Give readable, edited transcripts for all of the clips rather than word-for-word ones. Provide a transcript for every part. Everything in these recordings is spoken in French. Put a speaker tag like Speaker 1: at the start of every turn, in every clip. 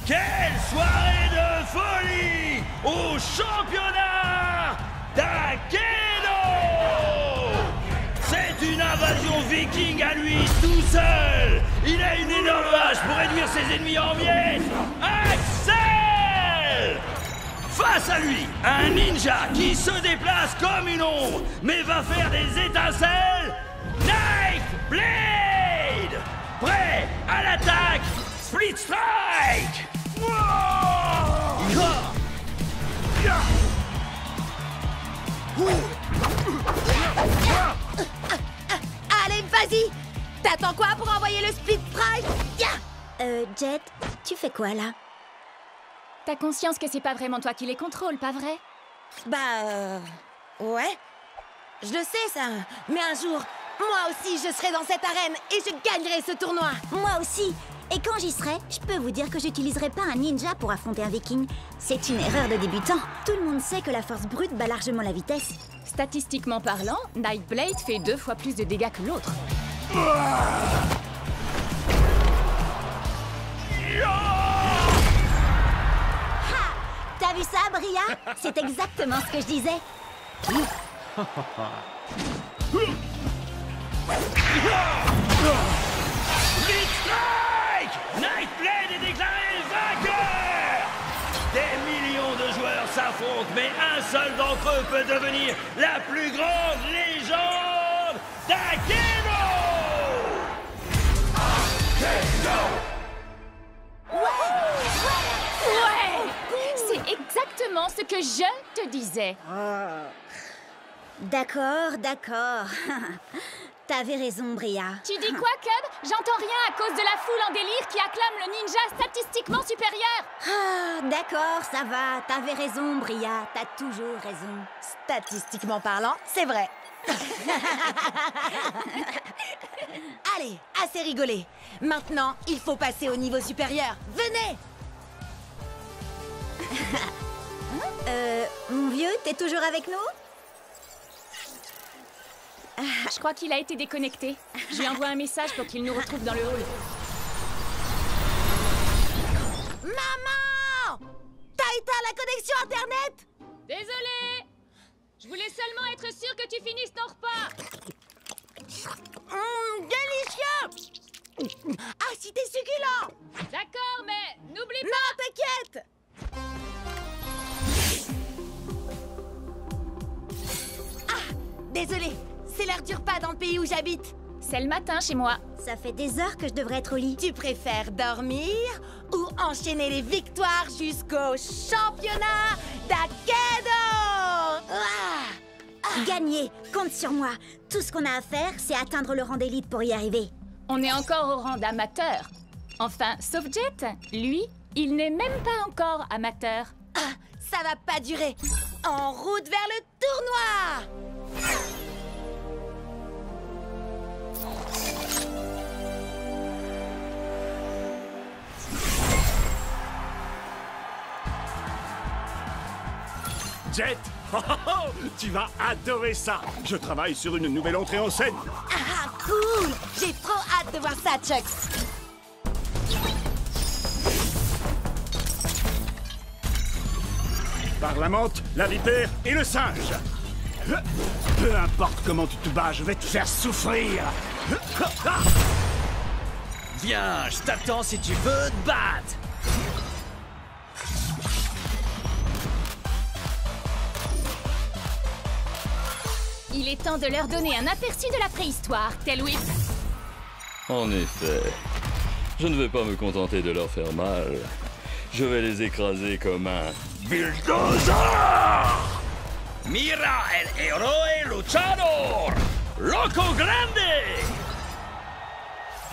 Speaker 1: Quelle soirée de folie au championnat d'Akeno! C'est une invasion viking à lui tout seul. Il a une énorme hache pour réduire ses ennemis en miettes. Axel! Face à lui, un ninja qui se déplace comme une ombre, mais va faire des étincelles. Nightblade! Prêt à l'attaque! Split Strike!
Speaker 2: Allez, vas-y! T'attends quoi pour envoyer le Split Strike?
Speaker 3: Jet, tu fais quoi là?
Speaker 4: T'as conscience que c'est pas vraiment toi qui les contrôle, pas vrai?
Speaker 2: Ouais. Je le sais, ça. Mais un jour, moi aussi, je serai dans cette arène et je gagnerai ce tournoi.
Speaker 3: Moi aussi. Et quand j'y serai, je peux vous dire que j'utiliserai pas un ninja pour affronter un viking. C'est une erreur de débutant. Tout le monde sait que la force brute bat largement la vitesse.
Speaker 4: Statistiquement parlant, Nightblade fait 2 fois plus de dégâts que l'autre.
Speaker 3: T'as vu ça, Bria? C'est exactement ce que je disais.
Speaker 1: Split Strike! Nightblade est déclaré vainqueur! Des millions de joueurs s'affrontent, mais un seul d'entre eux peut devenir la plus grande légende d'Akeno!
Speaker 4: Ouais! C'est exactement ce que je te disais.
Speaker 3: D'accord, d'accord. T'avais raison, Bria.
Speaker 4: Tu dis quoi, Cub? J'entends rien à cause de la foule en délire qui acclame le ninja statistiquement supérieur.
Speaker 3: Ah, d'accord, ça va. T'avais raison, Bria. T'as toujours raison.
Speaker 2: Statistiquement parlant, c'est vrai. Allez, assez rigolé. Maintenant, il faut passer au niveau supérieur. Venez!
Speaker 3: Mon vieux, t'es toujours avec nous?
Speaker 4: Je crois qu'il a été déconnecté. Je lui envoie un message pour qu'il nous retrouve dans le hall.
Speaker 2: Maman! T'as éteint la connexion Internet?
Speaker 4: Désolée! Je voulais seulement être sûre que tu finisses ton repas.
Speaker 2: Délicieux! Ah, si t'es succulent!
Speaker 4: D'accord, mais n'oublie pas...
Speaker 2: Non, t'inquiète! Ah, désolé, c'est l'heure du repas dans le pays où j'habite.
Speaker 4: C'est le matin chez moi.
Speaker 3: Ça fait des heures que je devrais être au lit.
Speaker 2: Tu préfères dormir ou enchaîner les victoires jusqu'au championnat d'Akeno?
Speaker 3: Gagner, compte sur moi. Tout ce qu'on a à faire, c'est atteindre le rang d'élite pour y arriver.
Speaker 4: On est encore au rang d'amateur. Enfin, sauf Jet. Lui, il n'est même pas encore amateur.
Speaker 2: Ah, ça va pas durer. En route vers le tournoi!
Speaker 5: Jet, tu vas adorer ça. Je travaille sur une nouvelle entrée en scène.
Speaker 2: Ah, cool! J'ai trop hâte de voir ça, Chuck.
Speaker 5: Par la menthe, la vipère et le singe. Peu importe comment tu te bats, je vais te faire souffrir.
Speaker 1: Viens, je t'attends si tu veux te battre!
Speaker 4: Il est temps de leur donner un aperçu de la préhistoire, Tail Whip.
Speaker 6: En effet, je ne vais pas me contenter de leur faire mal. Je vais les écraser comme un
Speaker 1: bulldozer! Mira el héroe luchador! Loco Grande!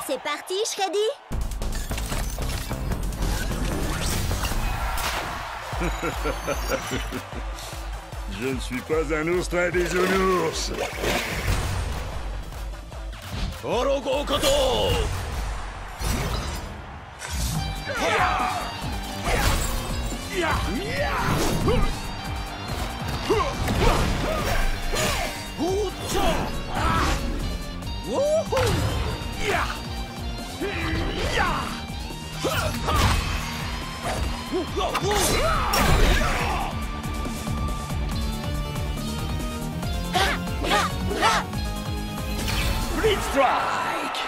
Speaker 3: C'est parti, Shreddy?
Speaker 5: Je ne suis pas un ours très bisounours.
Speaker 1: Orogo Koto! Blitz Strike!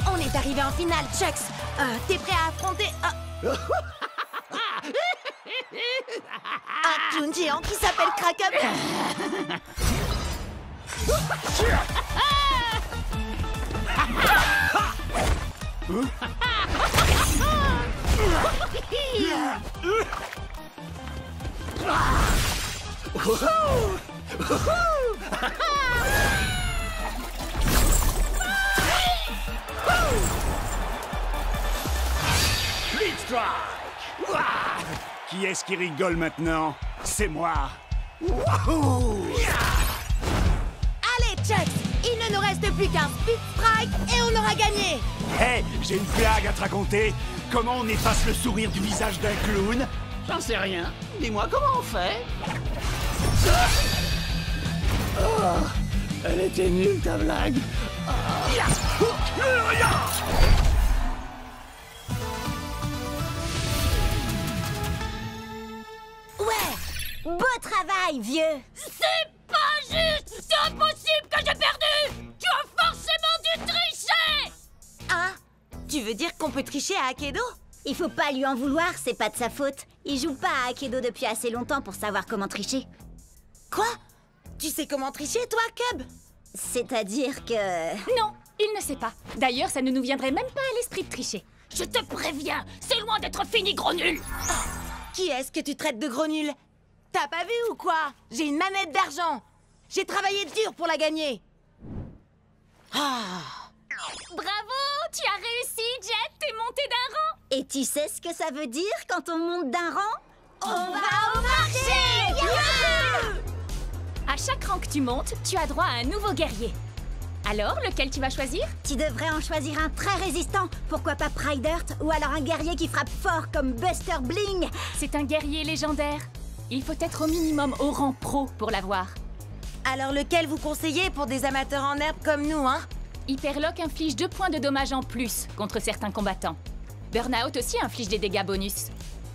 Speaker 2: On est arrivé en finale, Chucks. T'es prêt à affronter un clown géant qui s'appelle Crack-Up?
Speaker 1: Blitz Strike!
Speaker 5: Qui est-ce qui rigole maintenant? C'est moi. Wouhou!
Speaker 2: Allez, Chucks, il ne nous reste plus qu'un Blitz Strike et on aura gagné.
Speaker 5: Hé, j'ai une blague à te raconter. Comment on efface le sourire du visage d'un clown?
Speaker 7: J'en sais rien. Dis-moi comment on fait.
Speaker 1: Elle était nulle, ta blague.
Speaker 3: Ouais! Beau travail, vieux!
Speaker 4: C'est pas juste! C'est impossible que j'ai perdu! Tu as forcément dû tricher!
Speaker 2: Hein? Tu veux dire qu'on peut tricher à Akedo?
Speaker 3: Il faut pas lui en vouloir, c'est pas de sa faute. Il joue pas à Akedo depuis assez longtemps pour savoir comment tricher.
Speaker 2: Quoi? Tu sais comment tricher, toi, Cub?
Speaker 3: C'est-à-dire que...
Speaker 4: Non, il ne sait pas. D'ailleurs, ça ne nous viendrait même pas à l'esprit de tricher. Je te préviens, c'est loin d'être fini, gros nul!
Speaker 2: Qui est-ce que tu traites de gros nul? T'as pas vu ou quoi? J'ai une manette d'argent. J'ai travaillé dur pour la gagner.
Speaker 4: Bravo! Tu as réussi, Jet! T'es monté d'un rang!
Speaker 3: Et tu sais ce que ça veut dire quand on monte d'un rang?
Speaker 2: On va au marché!
Speaker 4: À chaque rang que tu montes, tu as droit à un nouveau guerrier. Alors, lequel tu vas choisir?
Speaker 3: Tu devrais en choisir un très résistant. Pourquoi pas Pride Earth? Ou alors un guerrier qui frappe fort comme Buster Bling.
Speaker 4: C'est un guerrier légendaire. Il faut être au minimum au rang pro pour l'avoir.
Speaker 2: Alors lequel vous conseillez pour des amateurs en herbe comme nous, hein?
Speaker 4: Hyperlock inflige 2 points de dommages en plus contre certains combattants. Burnout aussi inflige des dégâts bonus.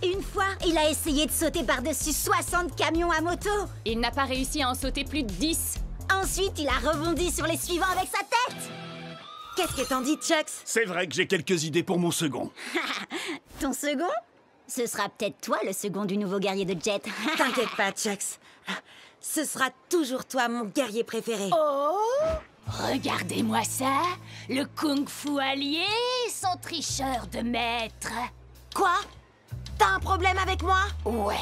Speaker 3: Une fois, il a essayé de sauter par-dessus 60 camions à moto.
Speaker 4: Il n'a pas réussi à en sauter plus de 10.
Speaker 3: Ensuite, il a rebondi sur les suivants avec sa tête.
Speaker 2: Qu'est-ce que t'en dis, Chucks?
Speaker 5: C'est vrai que j'ai quelques idées pour mon second.
Speaker 3: Ton second? Ce sera peut-être toi le second du nouveau guerrier de Jet.
Speaker 2: T'inquiète pas, Chucks. Ce sera toujours toi, mon guerrier préféré.
Speaker 4: Regardez-moi ça, le kung-fu allié, son tricheur de maître.
Speaker 2: Quoi? T'as un problème avec moi?
Speaker 4: Ouais,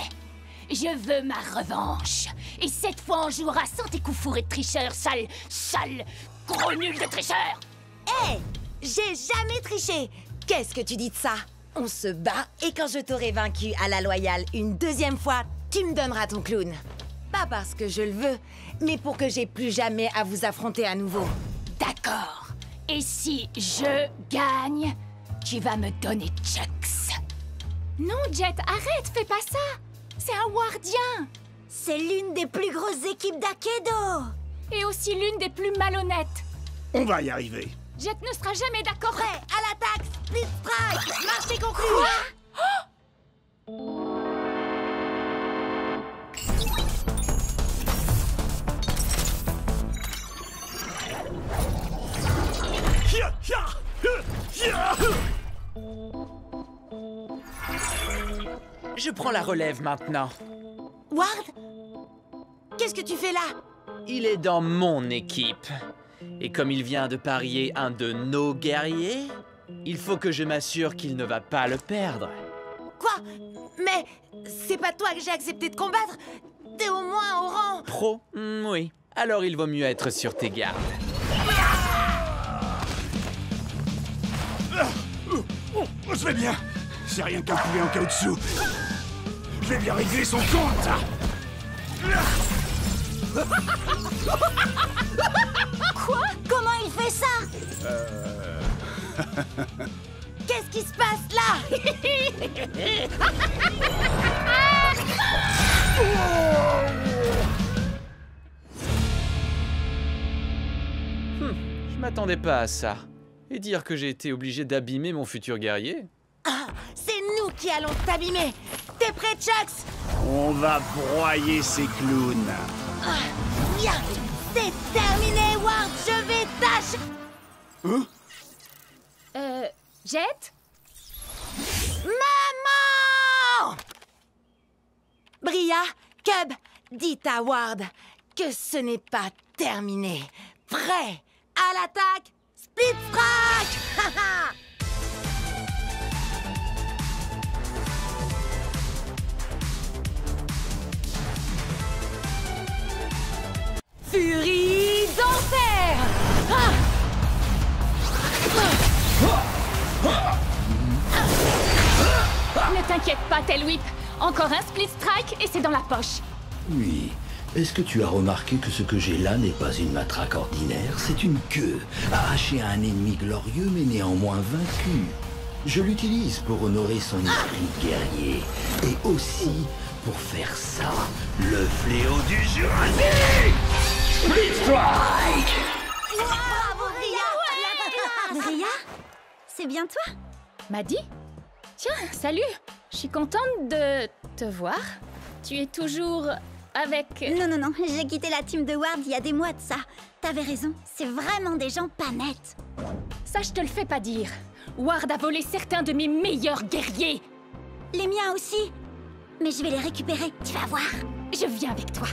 Speaker 4: je veux ma revanche. Et cette fois, on jouera sans tes coups fourrés de tricheur, sale, gros nul de tricheur.
Speaker 2: Hé! J'ai jamais triché! Qu'est-ce que tu dis de ça? On se bat et quand je t'aurai vaincu à la loyale une deuxième fois, tu me donneras ton clown. Pas parce que je le veux, mais pour que j'ai plus jamais à vous affronter à nouveau.
Speaker 4: D'accord. Et si je gagne, tu vas me donner Chucks. Non, Jet, arrête, fais pas ça. C'est un wardien.
Speaker 3: C'est l'une des plus grosses équipes d'Akedo.
Speaker 4: Et aussi l'une des plus malhonnêtes.
Speaker 5: On va y arriver.
Speaker 4: Jet ne sera jamais d'accord.
Speaker 2: Prêt, à l'attaque! Blitz Strike! Marché conclu!
Speaker 7: Je prends la relève maintenant.
Speaker 2: Ward? Qu'est-ce que tu fais là?
Speaker 7: Il est dans mon équipe. Et comme il vient de parier un de nos guerriers, il faut que je m'assure qu'il ne va pas le perdre.
Speaker 2: Quoi? Mais c'est pas toi que j'ai accepté de combattre? T'es au moins au rang...
Speaker 7: Pro? Oui. Alors il vaut mieux être sur tes gardes.
Speaker 2: Ah!
Speaker 5: Je vais bien. C'est rien qu'un poulet en caoutchouc. Je vais bien régler son compte.
Speaker 3: Quoi? Comment il fait ça?
Speaker 2: Qu'est-ce qui se passe là?
Speaker 7: Je m'attendais pas à ça. Et dire que j'ai été obligé d'abîmer mon futur guerrier?
Speaker 2: Ah, c'est nous qui allons t'abîmer. T'es prêt, Chucks?
Speaker 5: On va broyer ces clowns.
Speaker 2: Ah, bien. C'est terminé, Ward. Je vais tâcher.
Speaker 4: Jet?
Speaker 2: Maman! Bria, Cub, dites à Ward que ce n'est pas terminé. Prêt à l'attaque, Split Strike! Furie d'enfer!
Speaker 4: Ne t'inquiète pas, Tail Whip. Encore un Split Strike et c'est dans la poche.
Speaker 8: Oui. Est-ce que tu as remarqué que ce que j'ai là n'est pas une matraque ordinaire? C'est une queue, arrachée à un ennemi glorieux mais néanmoins vaincu. Je l'utilise pour honorer son esprit guerrier. Et aussi pour faire ça, le fléau du Jurassique! Split Strike!
Speaker 2: Bravo, Bria!
Speaker 3: Bria? C'est bien toi?
Speaker 4: Maddie? Tiens, salut. Je suis contente de te voir. Tu es toujours avec...
Speaker 3: Non, j'ai quitté la team de Ward il y a des mois de ça. T'avais raison, c'est vraiment des gens pas nets.
Speaker 4: Ça, je te le fais pas dire. Ward a volé certains de mes meilleurs guerriers.
Speaker 3: Les miens aussi. Mais je vais les récupérer, tu vas voir.
Speaker 4: Je viens avec toi.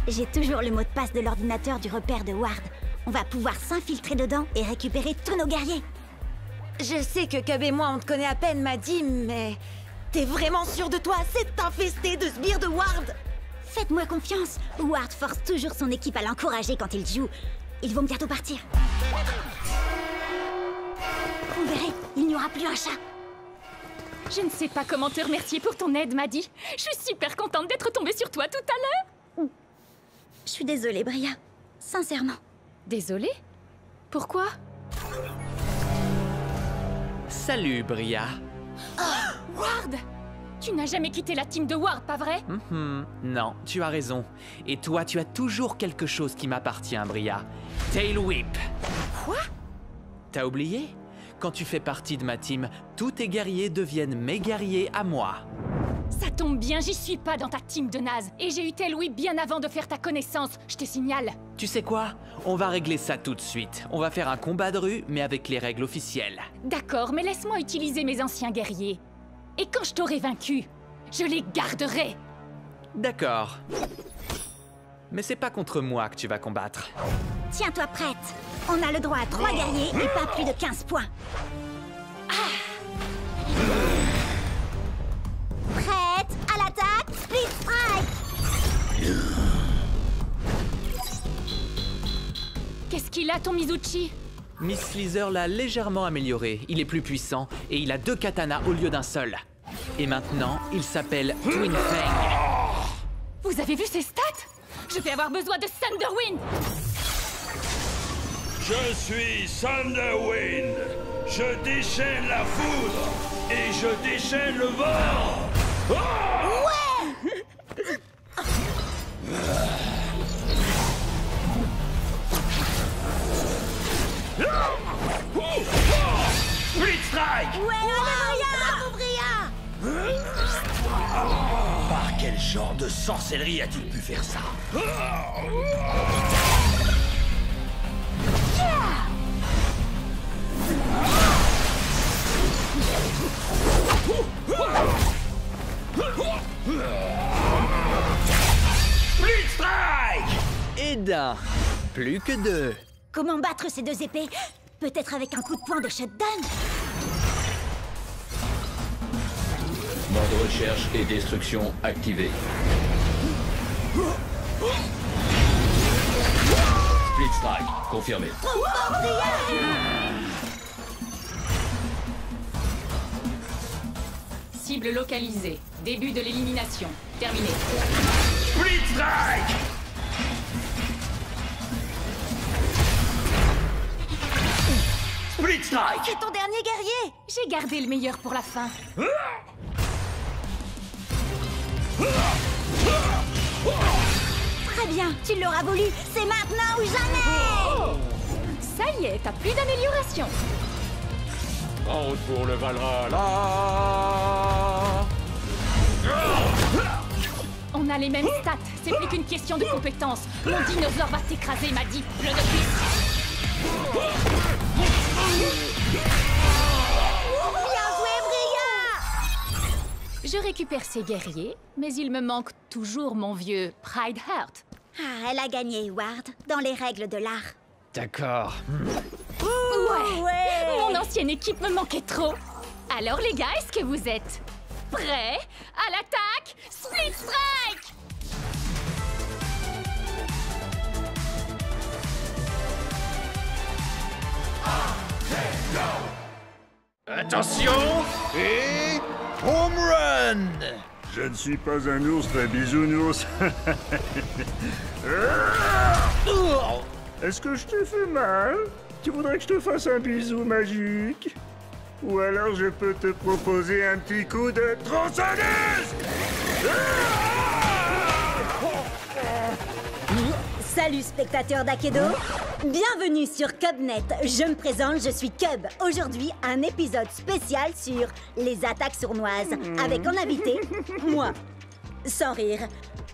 Speaker 3: J'ai toujours le mot de passe de l'ordinateur du repère de Ward. On va pouvoir s'infiltrer dedans et récupérer tous nos guerriers.
Speaker 2: Je sais que Cub et moi, on te connaît à peine, Maddie, mais... T'es vraiment sûr de toi? C'est infesté de sbires de Ward!
Speaker 3: Faites-moi confiance. Ward force toujours son équipe à l'encourager quand il joue. Ils vont bientôt partir. Vous verrez, il n'y aura plus un chat.
Speaker 4: Je ne sais pas comment te remercier pour ton aide, Maddie. Je suis super contente d'être tombée sur toi tout à l'heure.
Speaker 3: Je suis désolée, Bria. Sincèrement.
Speaker 4: Désolée? Pourquoi?
Speaker 7: Salut, Bria.
Speaker 4: Ward! Tu n'as jamais quitté la team de Ward, pas vrai?
Speaker 7: Non, tu as raison. Et toi, tu as toujours quelque chose qui m'appartient, Bria. Tail Whip.
Speaker 2: Quoi?
Speaker 7: T'as oublié? Quand tu fais partie de ma team, tous tes guerriers deviennent mes guerriers à moi.
Speaker 4: Ça tombe bien, j'y suis pas dans ta team de naze. Et j'ai eu Tail Whip bien avant de faire ta connaissance, je te signale.
Speaker 7: Tu sais quoi? On va régler ça tout de suite. On va faire un combat de rue, mais avec les règles officielles.
Speaker 4: D'accord, mais laisse-moi utiliser mes anciens guerriers. Et quand je t'aurai vaincu, je les garderai.
Speaker 7: D'accord. Mais c'est pas contre moi que tu vas combattre.
Speaker 3: Tiens-toi prête. On a le droit à 3 guerriers et pas plus de 15 points. Prête à l'attaque, Split Strike!
Speaker 4: Qu'est-ce qu'il a, ton Mizuchi?
Speaker 7: Miss Sleazer l'a légèrement amélioré. Il est plus puissant et il a 2 katanas au lieu d'un seul. Et maintenant, il s'appelle Twin Fang.
Speaker 4: Vous avez vu ses stats? Je vais avoir besoin de Thunderwind.
Speaker 1: Je suis Thunderwind. Je déchaîne la foudre et je déchaîne le vent. Split Strike!
Speaker 2: Bravo, Bria!
Speaker 8: Par quel genre de sorcellerie a-t-il pu faire ça?
Speaker 1: Split Strike!
Speaker 7: Et d'un. Plus que 2.
Speaker 3: Comment battre ces 2 épées? Peut-être avec un coup de poing de shutdown?
Speaker 6: Mode recherche et destruction activé. Split
Speaker 9: Strike, confirmé.
Speaker 4: Cible localisée. Début de l'élimination. Terminé.
Speaker 1: Split Strike! Split Strike!
Speaker 2: C'est ton dernier guerrier!
Speaker 4: J'ai gardé le meilleur pour la fin.
Speaker 3: Très bien, tu l'auras voulu. C'est maintenant ou jamais.
Speaker 4: Ça y est, t'as plus d'amélioration.
Speaker 9: En route pour le Valhalla.
Speaker 4: On a les mêmes stats. C'est plus qu'une question de compétence. Mon dinosaure va t'écraser, m'a dit. Plein de cuisses.
Speaker 3: Bien joué, Bria.
Speaker 4: Je récupère ces guerriers, mais il me manque toujours mon vieux Pride Heart.
Speaker 3: Ah, elle a gagné, Ward, dans les règles de l'art.
Speaker 7: D'accord.
Speaker 4: Ouais. Mon ancienne équipe me manquait trop. Alors les gars, est-ce que vous êtes prêts à l'attaque? Split Strike!
Speaker 7: Attention et home run.
Speaker 5: Je ne suis pas un ours très bisounours. Est-ce que je te fais mal? Tu voudrais que je te fasse un bisou magique? Ou alors je peux te proposer un petit coup de tronçonneuse?
Speaker 3: Salut spectateurs d'Akedo. Bienvenue sur CubNet. Je me présente, je suis Cub. Aujourd'hui, un épisode spécial sur les attaques sournoises. Avec en invité, moi. Sans rire.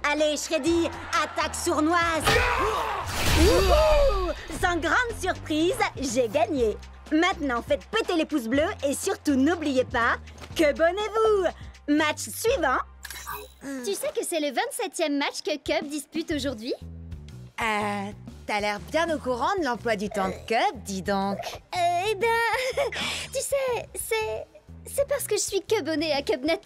Speaker 3: Allez, Shreddy, attaque sournoise. Wouhou! Sans grande surprise, j'ai gagné. Maintenant, faites péter les pouces bleus et surtout n'oubliez pas, Cubonnez-vous. Match suivant.
Speaker 10: Tu sais que c'est le 27e match que Cub dispute aujourd'hui?
Speaker 2: T'as l'air bien au courant de l'emploi du temps de Cub, dis donc.
Speaker 10: Eh ben, tu sais, c'est parce que je suis Cubonnée à CubNet.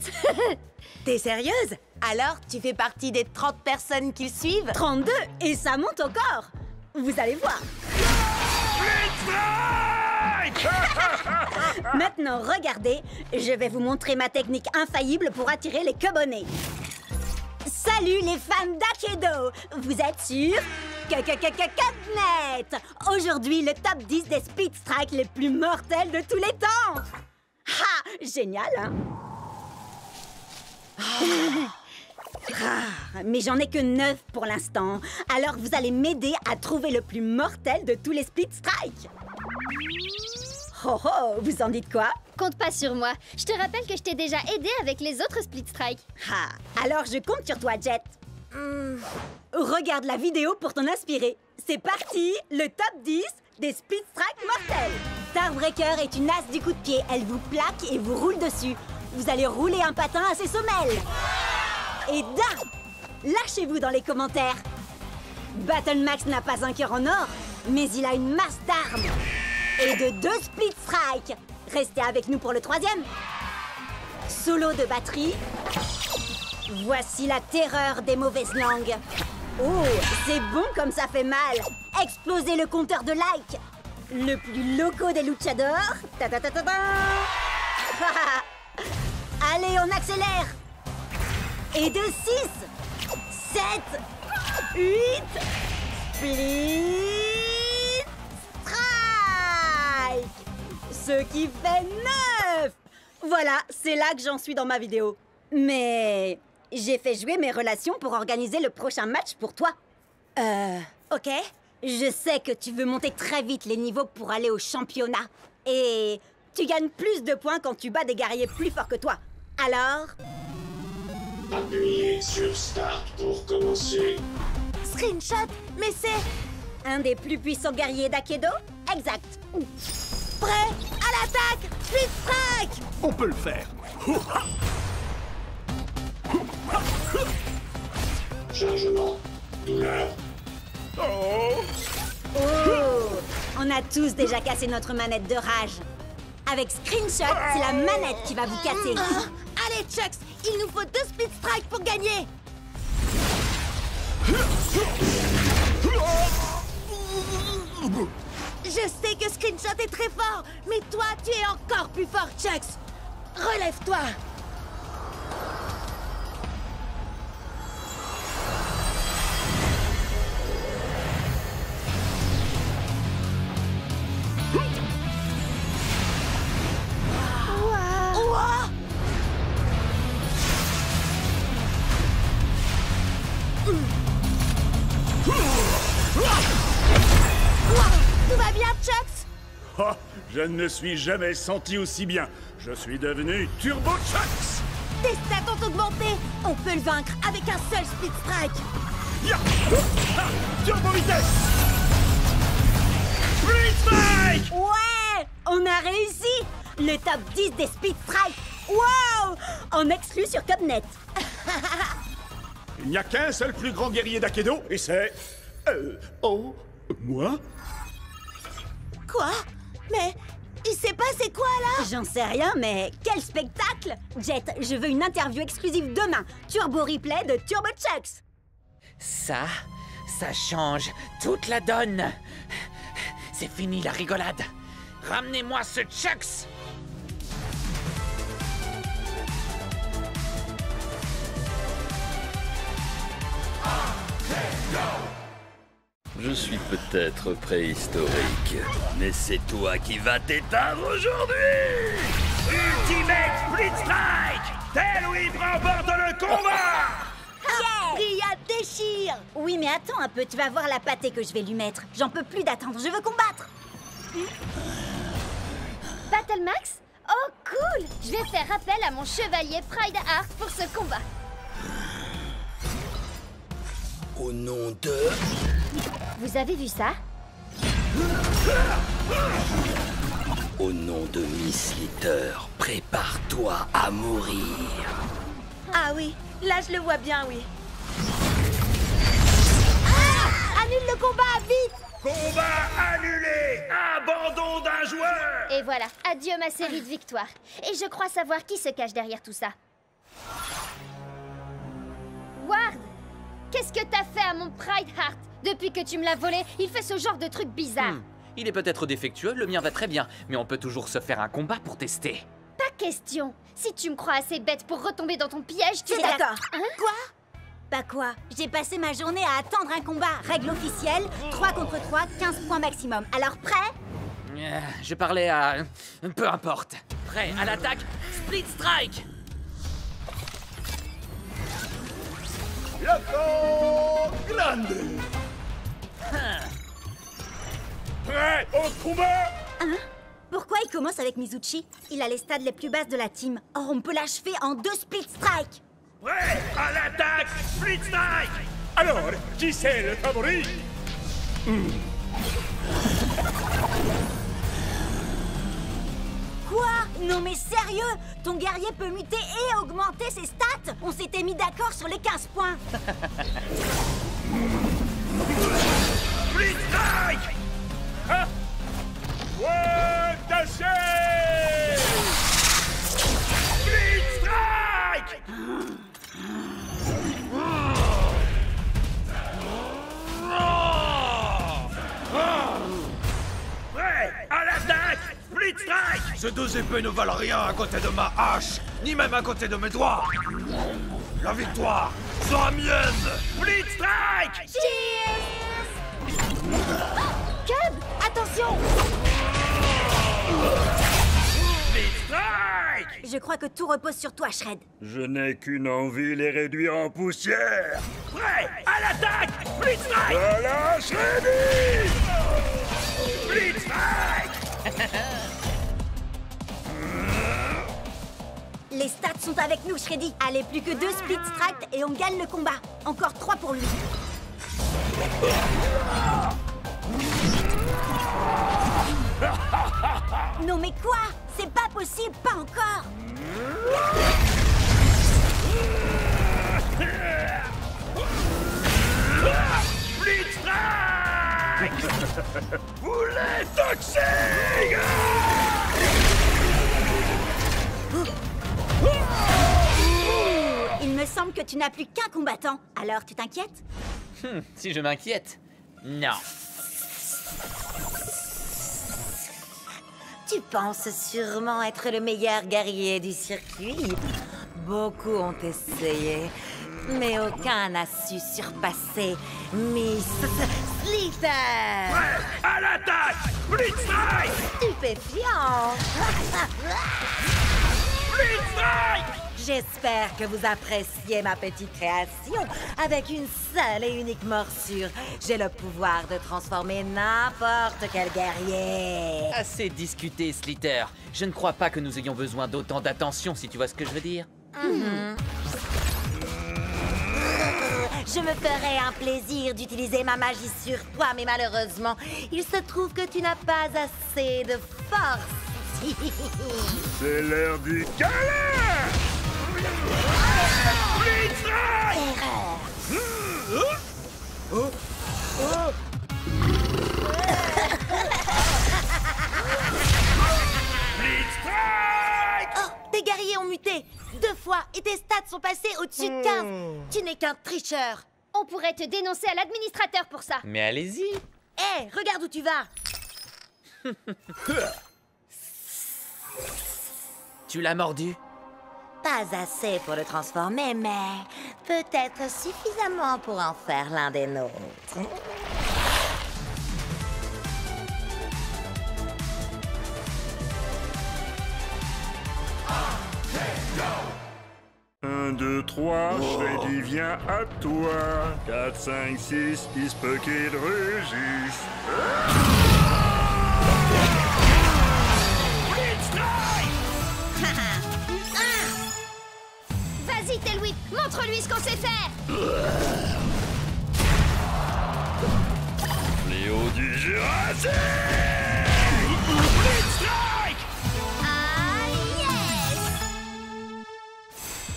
Speaker 2: T'es sérieuse? Alors, tu fais partie des 30 personnes qui le suivent?
Speaker 3: 32 et ça monte encore. Vous allez voir. Maintenant, regardez, je vais vous montrer ma technique infaillible pour attirer les Cubonnés. Salut les fans d'Akedo! Vous êtes sur CubNet! Aujourd'hui, le top 10 des Speed Strikes les plus mortels de tous les temps! Ha! Génial, hein? Mais j'en ai que 9 pour l'instant. Alors vous allez m'aider à trouver le plus mortel de tous les Speed Strikes. Oh oh, vous en dites quoi?
Speaker 10: Compte pas sur moi. Je te rappelle que je t'ai déjà aidé avec les autres Split Strike.
Speaker 3: Ah, alors je compte sur toi, Jet. Regarde la vidéo pour t'en inspirer. C'est parti, le top 10 des Speed Strike mortels. Starbreaker est une as du coup de pied. Elle vous plaque et vous roule dessus. Vous allez rouler un patin à ses semelles. Et d'un, lâchez-vous dans les commentaires. Battle Max n'a pas un cœur en or, mais il a une masse d'armes. Et de 2 Split Strike. Restez avec nous pour le 3e. Solo de batterie. Voici la terreur des mauvaises langues. Oh, c'est bon comme ça fait mal. Explosez le compteur de likes. Le plus loco des luchadors. Ta-ta-ta-ta-ta. Allez, on accélère. Et de 6, 7, 8, Split Strike. Ce qui fait 9. Voilà, c'est là que j'en suis dans ma vidéo. Mais j'ai fait jouer mes relations pour organiser le prochain match pour toi. Ok. Je sais que tu veux monter très vite les niveaux pour aller au championnat. Et tu gagnes plus de points quand tu bats des guerriers plus forts que toi. Alors...
Speaker 9: Appuyez sur Start pour commencer.
Speaker 2: Screenshot? Mais c'est...
Speaker 3: un des plus puissants guerriers d'Akedo? Exact.
Speaker 2: Prêt à l'attaque! Split Strike!
Speaker 5: On peut le faire.
Speaker 9: Chargement. Douleur.
Speaker 5: Oh!
Speaker 3: Oh! On a tous déjà cassé notre manette de rage. Avec Screenshot, c'est la manette qui va vous casser.
Speaker 2: Allez, Chucks, il nous faut 2 Split Strike pour gagner. Screenshot est très fort, mais toi, tu es encore plus fort, Chucks. Relève-toi. Tout va bien, Chucks?
Speaker 5: Oh, je ne me suis jamais senti aussi bien. Je suis devenu Turbo Chucks.
Speaker 2: Tes stats ont augmenté. On peut le vaincre avec un seul Speed Strike.
Speaker 5: Ya! Ah, Turbo Vitesse.
Speaker 1: Speed Strike!
Speaker 3: Ouais! On a réussi! Le top 10 des Speed Strike! Wow! En exclu sur Cubnet.
Speaker 5: Il n'y a qu'un seul plus grand guerrier d'Akedo, et c'est... oh... moi?
Speaker 2: Quoi? Mais il s'est passé quoi, là?
Speaker 3: J'en sais rien, mais quel spectacle! Jet, je veux une interview exclusive demain. Turbo replay de Turbo Chucks.
Speaker 7: Ça change toute la donne. C'est fini la rigolade. Ramenez-moi ce Chucks.
Speaker 6: Je suis peut-être préhistorique, mais c'est toi qui vas t'éteindre aujourd'hui!
Speaker 1: Ultimate Split Strike! Tel Whip remporte le combat!
Speaker 2: Ria déchire!
Speaker 3: Oui, mais attends un peu, tu vas voir la pâtée que je vais lui mettre. J'en peux plus d'attendre, je veux combattre.
Speaker 10: Battle Max? Oh, cool! Je vais faire appel à mon chevalier Pride Heart pour ce combat.
Speaker 8: Au nom de...
Speaker 10: Vous avez vu ça?
Speaker 8: Au nom de Miss Litter, prépare-toi à mourir.
Speaker 2: Ah oui, là je le vois bien, oui. Ah! Annule le combat, vite!
Speaker 1: Combat annulé! Abandon d'un joueur!
Speaker 10: Et voilà, adieu ma série de victoires. Et je crois savoir qui se cache derrière tout ça. Ward! Qu'est-ce que t'as fait à mon Pride Heart? Depuis que tu me l'as volé, il fait ce genre de truc bizarre.
Speaker 7: Il est peut-être défectueux, le mien va très bien, mais on peut toujours se faire un combat pour tester.
Speaker 10: Pas question. Si tu me crois assez bête pour retomber dans ton piège, tu
Speaker 3: C'est
Speaker 10: es
Speaker 3: d'accord.
Speaker 10: Hein?
Speaker 3: Quoi? Bah quoi? J'ai passé ma journée à attendre un combat. Règle officielle, 3 contre 3, 15 points maximum. Alors prêt?
Speaker 7: Je parlais à... peu importe. Prêt à l'attaque, Split Strike.
Speaker 5: Yoko Grande. Prêt au combat?
Speaker 3: Hein? Pourquoi il commence avec Mizuchi? Il a les stades les plus basses de la team. Or, on peut l'achever en 2 Split Strike.
Speaker 1: Prêt à l'attaque! Split Strike!
Speaker 5: Alors, qui c'est le favori?
Speaker 3: Quoi? Non mais sérieux? Ton guerrier peut muter et augmenter ses stats? On s'était mis d'accord sur les 15 points.
Speaker 1: Split Strike!
Speaker 5: Ah! Ouais, tâchez!
Speaker 1: Split Strike! Prêt à l'attaque! Split Strike!
Speaker 9: Ces deux épées ne valent rien à côté de ma hache, ni même à côté de mes doigts. La victoire sera mienne.
Speaker 1: Split Strike!
Speaker 2: Cub, attention!
Speaker 1: Split Strike!
Speaker 3: Je crois que tout repose sur toi, Shred.
Speaker 6: Je n'ai qu'une envie, les réduire en poussière.
Speaker 1: Prêt à l'attaque! Split Strike!
Speaker 5: Voilà, Shreddy!
Speaker 1: Split Strike!
Speaker 3: Les stats sont avec nous, Shreddy. Allez, plus que 2 Split Strike et on gagne le combat. Encore 3 pour lui. Non mais quoi? C'est pas possible, pas encore.
Speaker 1: Split Strike! Boulet toxique!
Speaker 3: Il me semble que tu n'as plus qu'un combattant. Alors, tu t'inquiètes?
Speaker 7: Si je m'inquiète. Non.
Speaker 2: Tu penses sûrement être le meilleur guerrier du circuit. Beaucoup ont essayé, mais aucun n'a su surpasser Miss Slither.
Speaker 1: Prêt à l'attaque! Blitzstrike!
Speaker 2: Stupéfiant.
Speaker 1: Blitzstrike!
Speaker 2: J'espère que vous appréciez ma petite création. Avec une seule et unique morsure, j'ai le pouvoir de transformer n'importe quel guerrier.
Speaker 7: Assez discuté, Slither. Je ne crois pas que nous ayons besoin d'autant d'attention, si tu vois ce que je veux dire.
Speaker 2: Je me ferais un plaisir d'utiliser ma magie sur toi, mais malheureusement, il se trouve que tu n'as pas assez de force.
Speaker 5: C'est l'heure du câlin!
Speaker 2: Oh, tes guerriers ont muté 2 fois et tes stats sont passés au-dessus de 15. Tu n'es qu'un tricheur.
Speaker 10: On pourrait te dénoncer à l'administrateur pour ça.
Speaker 7: Mais allez-y.
Speaker 2: Hé, regarde où tu vas.
Speaker 7: Tu l'as mordu?
Speaker 2: Pas assez pour le transformer, mais peut-être suffisamment pour en faire l'un des nôtres.
Speaker 5: 1, 2, 3, Freddy vient à toi. 4, 5, 6, il se peut qu'il rugisse.
Speaker 10: Vas-y, Tailwhip, montre-lui ce qu'on sait faire.
Speaker 6: Léo du Jurassique!
Speaker 10: Ah, yes!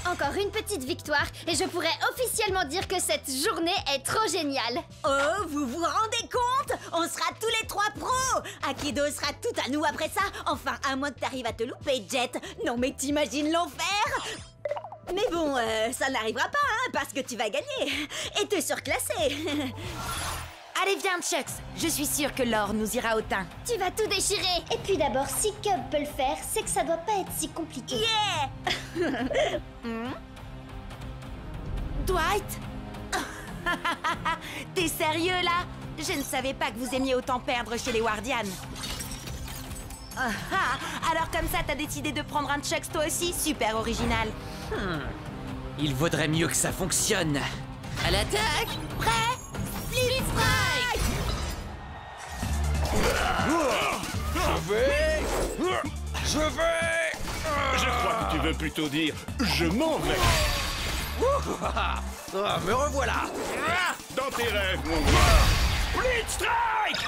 Speaker 10: Encore une petite victoire et je pourrais officiellement dire que cette journée est trop géniale.
Speaker 3: Oh, vous vous rendez compte? On sera tous les 3 pros! Akido sera tout à nous après ça. Enfin, à moins que t'arrives à te louper, Jet. Non mais t'imagines l'enfer? Mais bon, ça n'arrivera pas, hein, parce que tu vas gagner et te surclasser.
Speaker 2: Allez, viens, Chucks. Je suis sûre que l'or nous ira au teint.
Speaker 10: Tu vas tout déchirer. Et puis d'abord, si Cub peut le faire, c'est que ça doit pas être si compliqué.
Speaker 3: Yeah!
Speaker 2: Dwight? T'es sérieux, là? Je ne savais pas que vous aimiez autant perdre chez les Wardians. Alors comme ça, t'as décidé de prendre un Chucks toi aussi? Super original.
Speaker 7: Il vaudrait mieux que ça fonctionne. À l'attaque!
Speaker 2: Prêt? Blitzstrike!
Speaker 5: Je crois que tu veux plutôt dire je m'en vais.
Speaker 9: Me revoilà.
Speaker 5: Dans tes rêves, mon gars.
Speaker 1: Blitzstrike!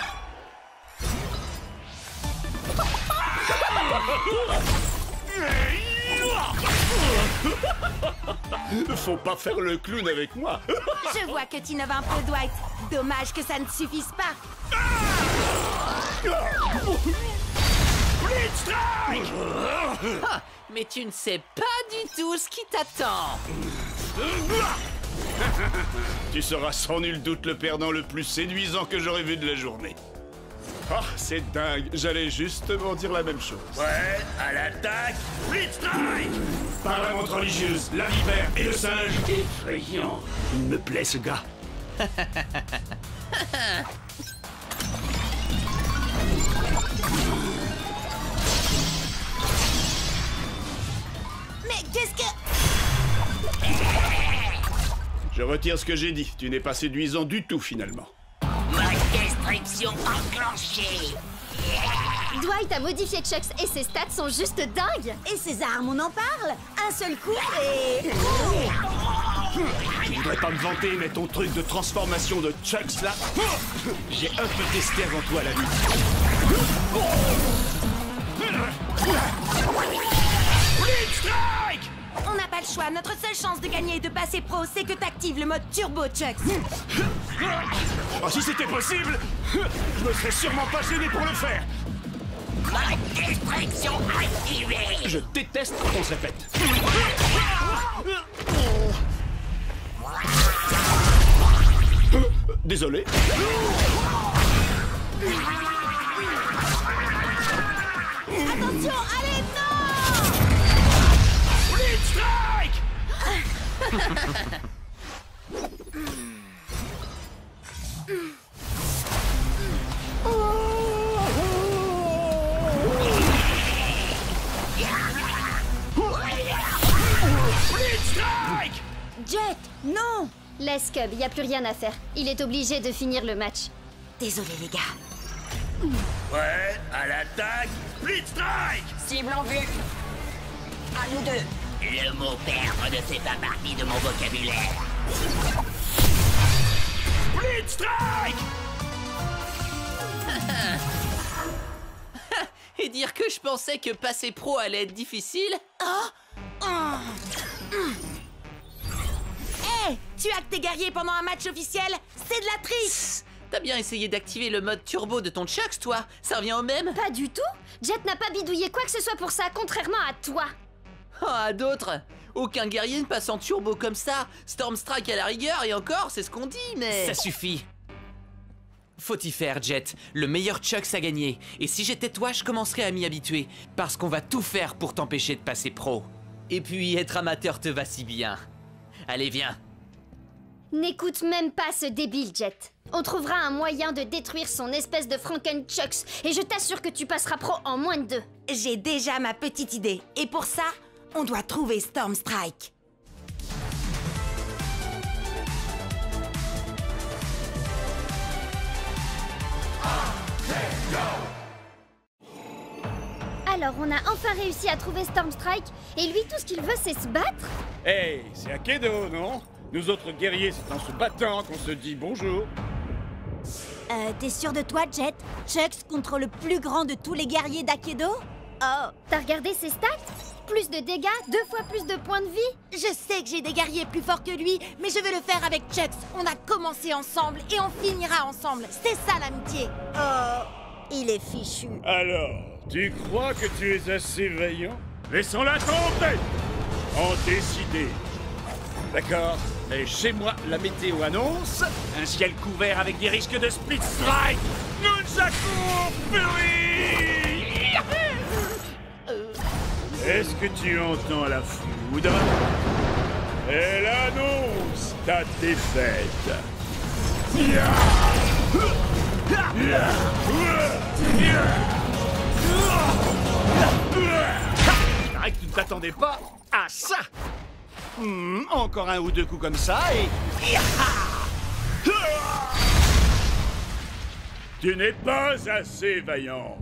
Speaker 5: Faut pas faire le clown avec moi.
Speaker 2: Je vois que tu innoves un peu, Dwight. Dommage que ça ne suffise pas.
Speaker 1: Blitzstrike!
Speaker 7: Ah, mais tu ne sais pas du tout ce qui t'attend.
Speaker 5: Tu seras sans nul doute le perdant le plus séduisant que j'aurais vu de la journée. Ah, c'est dingue. J'allais justement dire la même chose.
Speaker 1: Prêt à l'attaque! Blitzstrike!
Speaker 5: Par la montre religieuse, la vipère et le singe. Effrayant. Il me plaît, ce gars.
Speaker 2: Mais qu'est-ce que...
Speaker 5: Je retire ce que j'ai dit. Tu n'es pas séduisant du tout, finalement.
Speaker 11: Ma destruction enclenchée.
Speaker 10: Dwight a modifié Chucks et ses stats sont juste dingues.
Speaker 3: Et ces armes, on en parle? Un seul coup et...
Speaker 5: Je voudrais pas me vanter, mais ton truc de transformation de Chucks, là... J'ai un peu testé avant toi, la vie.
Speaker 1: Blitzstrike!
Speaker 2: On n'a pas le choix. Notre seule chance de gagner et de passer pro, c'est que t'actives le mode turbo, Chucks.
Speaker 5: Oh, si c'était possible, je me serais sûrement pas gêné pour le faire.
Speaker 11: Ma destruction activée.
Speaker 5: Je déteste quand on se répète. Désolé.
Speaker 2: Attention, allez, non!
Speaker 1: Blitz Strike! Blitz Strike!
Speaker 3: Jet, non!
Speaker 10: Laisse Cub, y a plus rien à faire. Il est obligé de finir le match.
Speaker 2: Désolé, les gars.
Speaker 1: Ouais, à l'attaque, Blitz Strike!
Speaker 11: Cible en vue. À nous deux. Le mot perdre ne fait pas partie de mon vocabulaire.
Speaker 1: Blitz Strike!
Speaker 7: Et dire que je pensais que passer pro allait être difficile?
Speaker 2: Hé, tu hackes tes guerriers pendant un match officiel? C'est de la triche!
Speaker 7: T'as bien essayé d'activer le mode turbo de ton Chucks, toi? Ça revient au même?
Speaker 10: Pas du tout. Jet n'a pas bidouillé quoi que ce soit pour ça, contrairement à toi.
Speaker 7: Oh, à d'autres? Aucun guerrier ne passe en turbo comme ça. Storm Strike à la rigueur, et encore, c'est ce qu'on dit, mais... Ça suffit. Faut y faire, Jet. Le meilleur Chucks a gagné. Et si j'étais toi, je commencerais à m'y habituer. Parce qu'on va tout faire pour t'empêcher de passer pro. Et puis, être amateur te va si bien. Allez, viens.
Speaker 10: N'écoute même pas ce débile, Jet. On trouvera un moyen de détruire son espèce de Franken-Chucks. Et je t'assure que tu passeras pro en moins de 2.
Speaker 2: J'ai déjà ma petite idée. Et pour ça, on doit trouver Storm Strike.
Speaker 10: Alors, on a enfin réussi à trouver Storm Strike. Et lui, tout ce qu'il veut, c'est se battre.
Speaker 5: Hey, c'est Akedo, non? Nous autres guerriers, c'est en se battant qu'on se dit bonjour.
Speaker 3: T'es sûr de toi, Jet? Chucks contre le plus grand de tous les guerriers d'Akedo?
Speaker 10: Oh, t'as regardé ses stats? Plus de dégâts, 2 fois plus de points de vie.
Speaker 2: Je sais que j'ai des guerriers plus forts que lui, mais je veux le faire avec Chucks. On a commencé ensemble et on finira ensemble. C'est ça l'amitié.
Speaker 3: Oh, il est fichu.
Speaker 5: Alors, tu crois que tu es assez vaillant? Laissons-la tomber! En décider. D'accord, mais chez moi, la météo annonce un ciel couvert avec des risques de split strike. Nunchaku Fury! Est-ce que tu entends la foudre? Elle annonce ta défaite. Il paraît que tu ne t'attendais pas à ça. Encore un ou deux coups comme ça et... Tu n'es pas assez vaillant.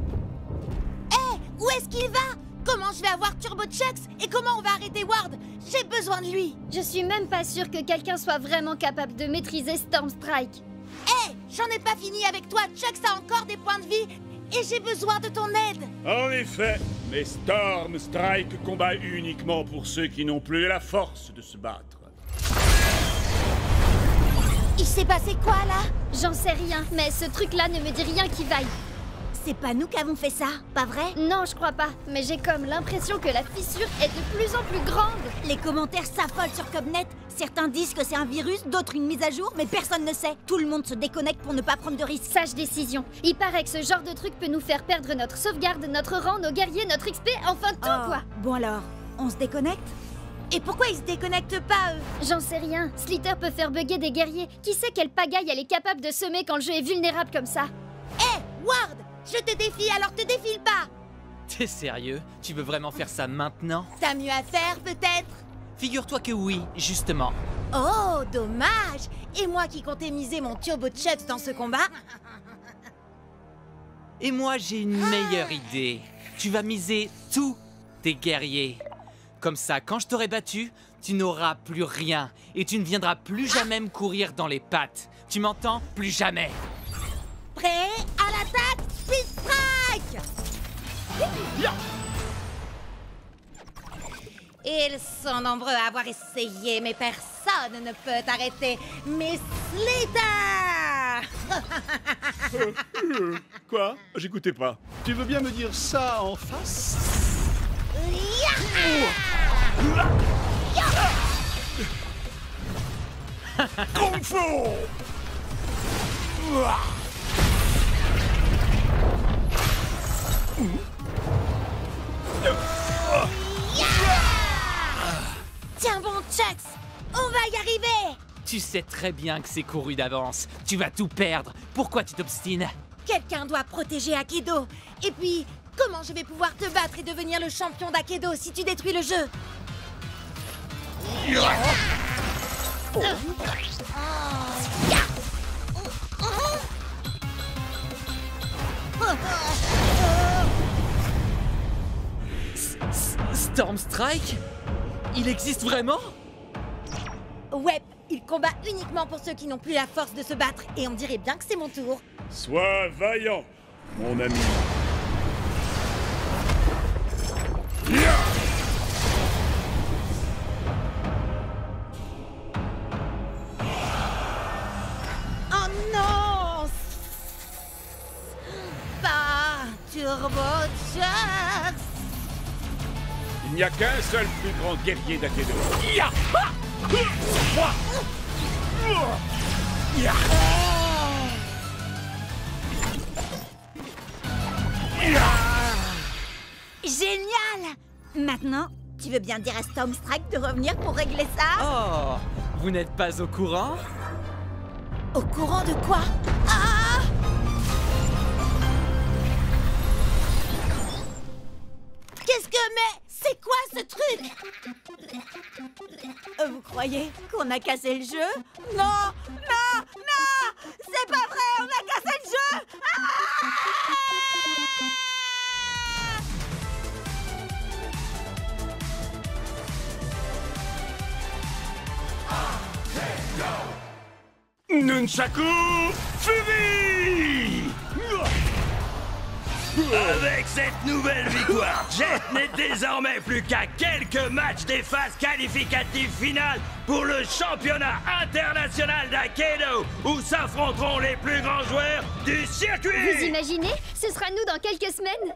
Speaker 2: Hé, où est-ce qu'il va? Comment je vais avoir Turbo Chucks? Et comment on va arrêter Ward? J'ai besoin de lui.
Speaker 10: Je suis même pas sûre que quelqu'un soit vraiment capable de maîtriser Storm Strike.
Speaker 2: Hé, j'en ai pas fini avec toi. Chucks a encore des points de vie et j'ai besoin de ton aide.
Speaker 5: En effet, mais Storm Strike combat uniquement pour ceux qui n'ont plus la force de se battre.
Speaker 2: Il s'est passé quoi là?
Speaker 10: J'en sais rien, mais ce truc-là ne me dit rien qui vaille.
Speaker 3: C'est pas nous qui avons fait ça, pas vrai?
Speaker 10: Non, je crois pas, mais j'ai comme l'impression que la fissure est de plus en plus grande.
Speaker 3: Les commentaires s'affolent sur Cubnet. Certains disent que c'est un virus, d'autres une mise à jour, mais personne ne sait. Tout le monde se déconnecte pour ne pas prendre de risques.
Speaker 10: Sage décision. Il paraît que ce genre de truc peut nous faire perdre notre sauvegarde, notre rang, nos guerriers, notre XP, enfin tout quoi.
Speaker 3: Bon alors, on se déconnecte?
Speaker 2: Et pourquoi ils se déconnectent pas, eux?
Speaker 10: J'en sais rien. Slither peut faire bugger des guerriers. Qui sait quelle pagaille elle est capable de semer quand le jeu est vulnérable comme ça?
Speaker 2: Hé, Ward! Je te défie, alors te défile pas!
Speaker 7: T'es sérieux? Tu veux vraiment faire ça maintenant?
Speaker 2: T'as mieux à faire, peut-être?
Speaker 7: Figure-toi que oui, justement.
Speaker 2: Oh, dommage! Et moi qui comptais miser mon Turbo Chucks dans ce combat?
Speaker 7: Et moi, j'ai une meilleure idée. Tu vas miser tous tes guerriers. Comme ça, quand je t'aurai battu, tu n'auras plus rien. Et tu ne viendras plus jamais me courir dans les pattes. Tu m'entends? Plus jamais.
Speaker 2: Prêt? À l'attaque! Speed Strike! Ils sont nombreux à avoir essayé, mais personne ne peut arrêter Miss Slither!
Speaker 5: Quoi? J'écoutais pas. Tu veux bien me dire ça en face? Kung Fu!
Speaker 2: Chucks, on va y arriver!
Speaker 7: Tu sais très bien que c'est couru d'avance. Tu vas tout perdre. Pourquoi tu t'obstines?
Speaker 2: Quelqu'un doit protéger Akedo. Et puis, comment je vais pouvoir te battre et devenir le champion d'Akedo si tu détruis le jeu?
Speaker 7: Storm Strike? Il existe vraiment?
Speaker 2: Ouais, il combat uniquement pour ceux qui n'ont plus la force de se battre. Et on dirait bien que c'est mon tour.
Speaker 5: Sois vaillant, mon ami.
Speaker 2: Oh non! Pas Turbo Chucks!
Speaker 5: Il n'y a qu'un seul plus grand guerrier d'Akedo.
Speaker 3: Génial! Maintenant, tu veux bien dire à Storm Strike de revenir pour régler ça?
Speaker 7: Oh, vous n'êtes pas au courant?
Speaker 2: Au courant de quoi? Ah! Qu'est-ce que... Mais c'est quoi ce truc?
Speaker 3: Vous croyez qu'on a cassé le jeu? Non! Non! Non! C'est pas vrai! On a cassé le jeu!
Speaker 1: Nunchaku Fury! Avec cette nouvelle victoire, Jet n'est désormais plus qu'à quelques matchs des phases qualificatives finales pour le championnat international d'Akedo, où s'affronteront les plus grands joueurs du circuit.
Speaker 10: Vous imaginez? Ce sera nous dans quelques semaines.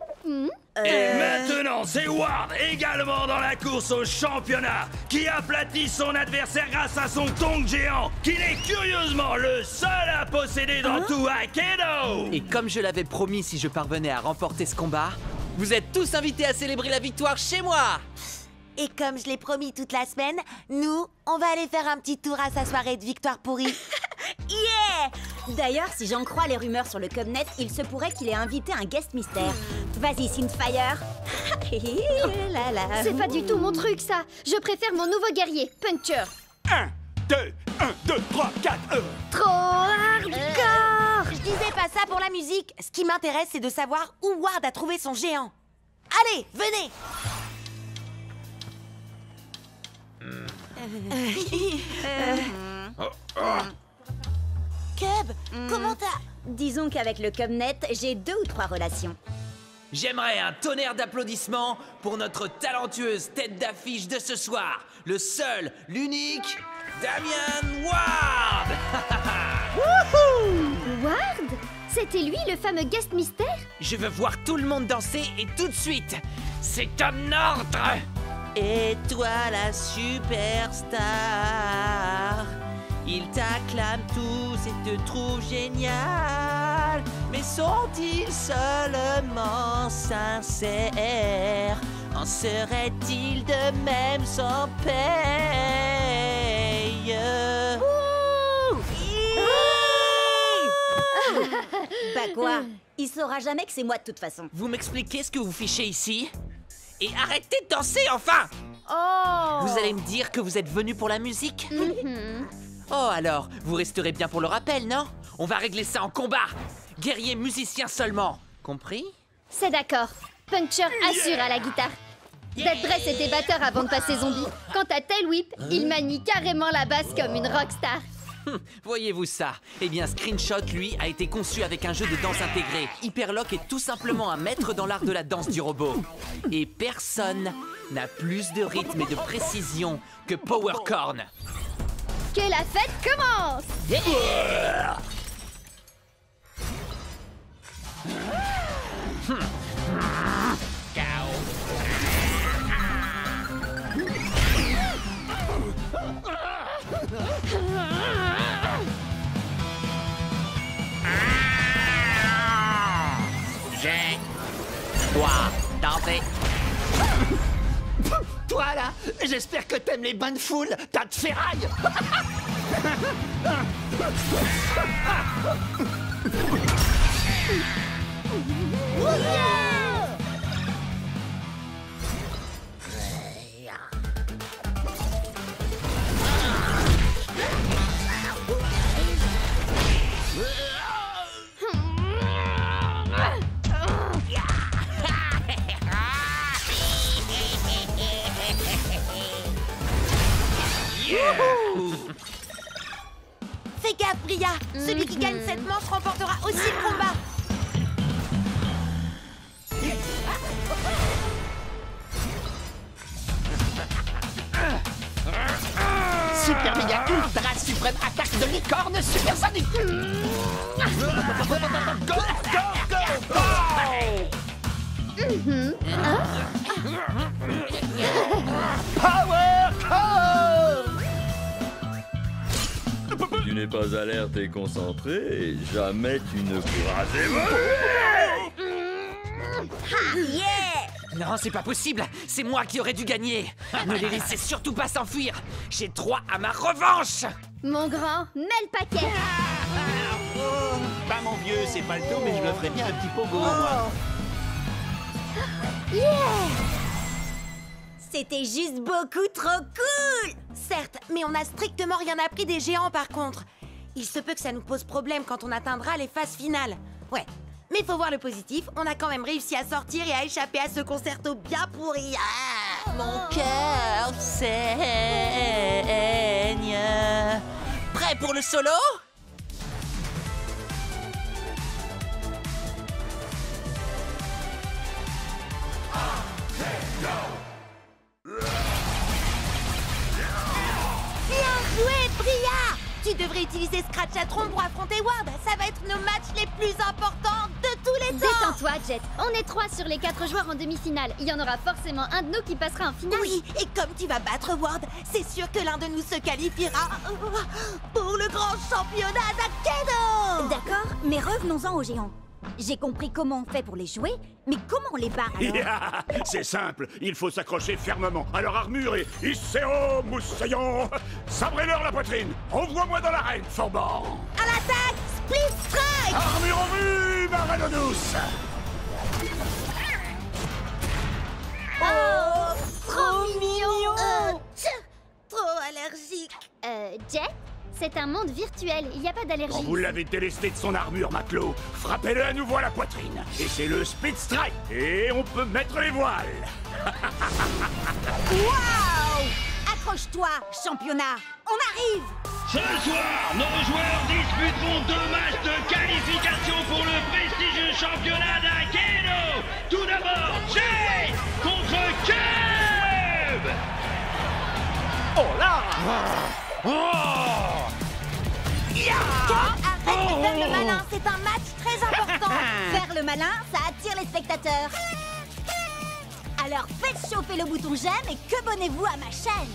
Speaker 1: Et maintenant, c'est Ward, également dans la course au championnat, qui aplatit son adversaire grâce à son tong géant, qu'il est curieusement le seul à posséder dans tout Akedo.
Speaker 7: Et comme je l'avais promis, si je parvenais à remporter ce combat, vous êtes tous invités à célébrer la victoire chez moi.
Speaker 2: Et comme je l'ai promis toute la semaine, nous, on va aller faire un petit tour à sa soirée de victoire pourrie.
Speaker 3: Yeah! D'ailleurs, si j'en crois les rumeurs sur le Cubnet, il se pourrait qu'il ait invité un guest mystère. Vas-y, Synthfire.
Speaker 10: C'est pas du tout mon truc, ça. Je préfère mon nouveau guerrier, Puncture.
Speaker 5: 1, 2, 3, 4,
Speaker 10: Trop hardcore!
Speaker 2: Je disais pas ça pour la musique. Ce qui m'intéresse, c'est de savoir où Ward a trouvé son géant. Allez, venez! Cub, comment t'as...
Speaker 3: Disons qu'avec le Cubnet, j'ai 2 ou 3 relations.
Speaker 7: J'aimerais un tonnerre d'applaudissements pour notre talentueuse tête d'affiche de ce soir, le seul, l'unique, Damian Ward.
Speaker 10: Ward? C'était lui, le fameux guest mystère?
Speaker 7: Je veux voir tout le monde danser et tout de suite. C'est un ordre. Et toi la superstar, ils t'acclament tous et te trouvent génial. Mais sont-ils seulement sincères? En serait-il de même sans paye?
Speaker 3: Bah quoi? Il saura jamais que c'est moi de toute façon.
Speaker 7: Vous m'expliquez ce que vous fichez ici? Et arrêtez de danser enfin!
Speaker 10: Oh!
Speaker 7: Vous allez me dire que vous êtes venu pour la musique? Oh alors, vous resterez bien pour le rappel, non? On va régler ça en combat! Guerrier musicien seulement, compris?
Speaker 10: C'est d'accord. Puncture assure à la guitare. Dead Dress était batteur avant de passer zombie. Quant à Tail Whip, il manie carrément la basse comme une rockstar.
Speaker 7: Voyez-vous ça? Eh bien, Screenshot, lui, a été conçu avec un jeu de danse intégré. Hyperlock est tout simplement un maître dans l'art de la danse du robot. Et personne n'a plus de rythme et de précision que Powercorn.
Speaker 10: Que la fête commence!
Speaker 11: J'ai... Toi, danser.
Speaker 12: Toi là, j'espère que t'aimes les bains de foule, tas de ferraille.
Speaker 2: Fais gaffe, Bria. Celui qui gagne cette manche remportera aussi le combat.
Speaker 12: Super méga ultra suprême attaque de licorne supersonique. Go, go, go, go. Power Core.
Speaker 6: Tu n'es pas alerte et concentré, et jamais tu ne pourras
Speaker 7: Non, c'est pas possible. C'est moi qui aurais dû gagner. Ne les laissez surtout pas s'enfuir. J'ai droit à ma revanche.
Speaker 10: Mon grand, mets le paquet.
Speaker 12: Bah mon vieux, c'est pas le tout, mais je me ferais bien un petit pogo, moi.
Speaker 2: C'était juste beaucoup trop cool. Certes, mais on n'a strictement rien appris des géants par contre. Il se peut que ça nous pose problème quand on atteindra les phases finales. Ouais, mais faut voir le positif, on a quand même réussi à sortir et à échapper à ce concerto bien pourri. Ah,
Speaker 7: mon cœur saigne. Prêt pour le solo?
Speaker 2: Bien joué, Bria! Tu devrais utiliser Scratchatron pour affronter Ward. Ça va être nos matchs les plus importants de tous les temps.
Speaker 10: Détends-toi, Jet. On est 3 sur les 4 joueurs en demi-finale. Il y en aura forcément un de nous qui passera en finale.
Speaker 2: Oui, et comme tu vas battre Ward, c'est sûr que l'un de nous se qualifiera pour le grand championnat d'Akedo.
Speaker 3: D'accord, mais revenons-en aux géants. J'ai compris comment on fait pour les jouer, mais comment on les bat alors?
Speaker 5: C'est simple, il faut s'accrocher fermement à leur armure et Isseo Moussaillon. Sabrez-leur la poitrine. Envoie-moi dans l'arène, Forban.
Speaker 2: À l'attaque, Split Strike.
Speaker 5: Armure en vue, ma reine douce.
Speaker 2: Oh, trop mignon. Trop allergique.
Speaker 10: Jet, c'est un monde virtuel, il n'y a pas d'allergie.
Speaker 5: Quand vous l'avez délesté de son armure, Maclo, frappez-le à nouveau à la poitrine. Et c'est le Speed Strike. Et on peut mettre les voiles.
Speaker 3: Waouh! Accroche-toi, championnat. On arrive.
Speaker 1: Ce soir, nos joueurs disputeront 2 matchs de qualification pour le prestigieux championnat d'Akedo. Tout d'abord, Jay contre Cube.
Speaker 12: Oh là!
Speaker 2: Arrête de faire le malin, c'est un match très important.
Speaker 3: Faire le malin, ça attire les spectateurs. Alors faites chauffer le bouton j'aime et que abonnez-vous à ma chaîne.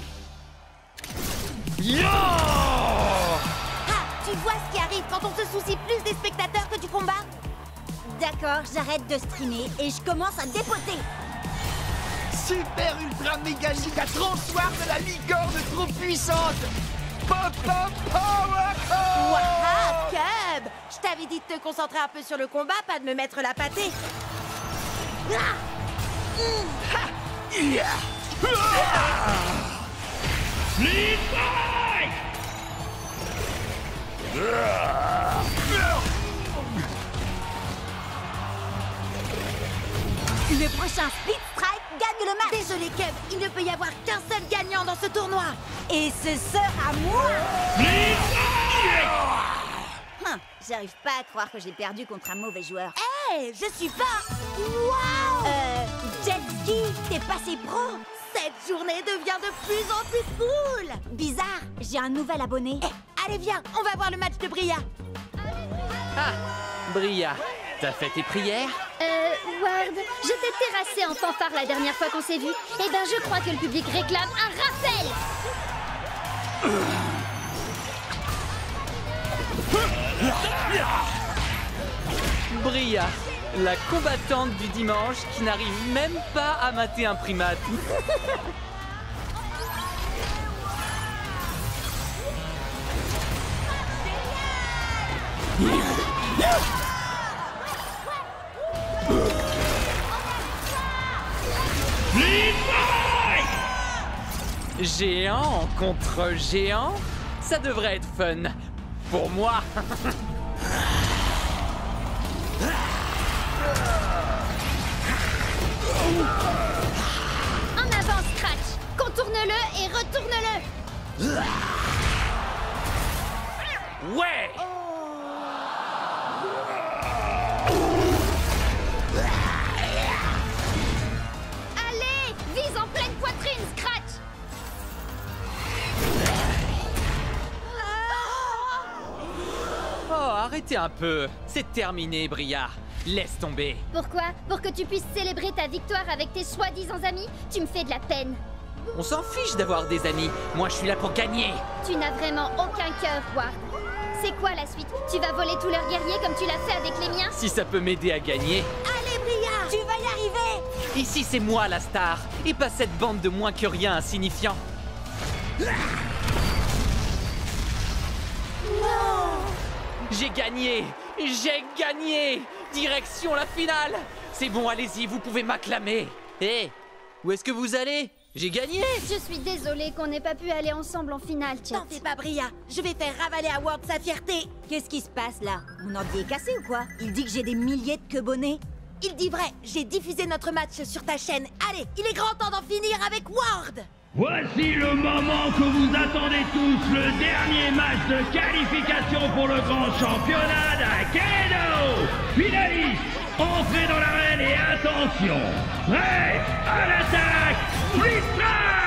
Speaker 2: Ah, tu vois ce qui arrive quand on se soucie plus des spectateurs que du combat?
Speaker 3: D'accord, j'arrête de streamer et je commence à dépoter.
Speaker 12: Super ultra méga giga transoir de la licorne trop puissante. Pop pop power core.
Speaker 2: Waouh, Cub! Je t'avais dit de te concentrer un peu sur le combat, pas de me mettre la pâtée.
Speaker 1: Split Strike.
Speaker 3: Le prochain Split Strike gagne le match.
Speaker 2: Désolé, Kev, il ne peut y avoir qu'un seul gagnant dans ce tournoi.
Speaker 3: Et ce sera moi.
Speaker 1: Split Strike.
Speaker 3: J'arrive pas à croire que j'ai perdu contre un mauvais joueur.
Speaker 2: Hé, je suis pas... Waouh!
Speaker 3: Jet Ski, t'es passé pro.
Speaker 2: Cette journée devient de plus en plus cool.
Speaker 3: Bizarre, j'ai un nouvel abonné.
Speaker 2: Allez, viens, on va voir le match de Bria.
Speaker 7: Ah, Bria, t'as fait tes prières?
Speaker 10: Ward, je t'ai terrassé en fanfare la dernière fois qu'on s'est vu. Eh ben, je crois que le public réclame un rappel.
Speaker 7: Bria, la combattante du dimanche qui n'arrive même pas à mater un primate. Géant contre géant? Ça devrait être fun. Pour moi.
Speaker 10: En avant, Scratch! Contourne-le et retourne-le!
Speaker 7: Ouais!
Speaker 10: Allez! Vise en pleine poitrine, Scratch!
Speaker 7: Oh, arrêtez un peu. C'est terminé, Bria. Laisse tomber.
Speaker 10: Pourquoi? Pour que tu puisses célébrer ta victoire avec tes soi-disant amis? Tu me fais de la peine.
Speaker 7: On s'en fiche d'avoir des amis. Moi, je suis là pour gagner.
Speaker 10: Tu n'as vraiment aucun cœur, Ward. C'est quoi la suite? Tu vas voler tous leurs guerriers comme tu l'as fait avec les miens?
Speaker 7: Si ça peut m'aider à gagner.
Speaker 2: Allez, Bria! Tu vas y arriver!
Speaker 7: Ici, c'est moi la star, et pas cette bande de moins que rien insignifiants. J'ai gagné! J'ai gagné! Direction la finale! C'est bon, allez-y, vous pouvez m'acclamer. Hé, où est-ce que vous allez? J'ai gagné!
Speaker 10: Je suis désolée qu'on n'ait pas pu aller ensemble en finale, Jet.
Speaker 2: T'en fais pas, Bria. Je vais faire ravaler à Ward sa fierté.
Speaker 3: Qu'est-ce qui se passe là? Mon ordi est cassé ou quoi? Il dit que j'ai des milliers de queue-bonnets.
Speaker 2: Il dit vrai. J'ai diffusé notre match sur ta chaîne. Allez, il est grand temps d'en finir avec Ward.
Speaker 1: Voici le moment que vous attendez tous, le dernier match de qualification pour le grand championnat d'Akedo. Finaliste, entrez dans l'arène et attention, prêt à l'attaque, Split Strike!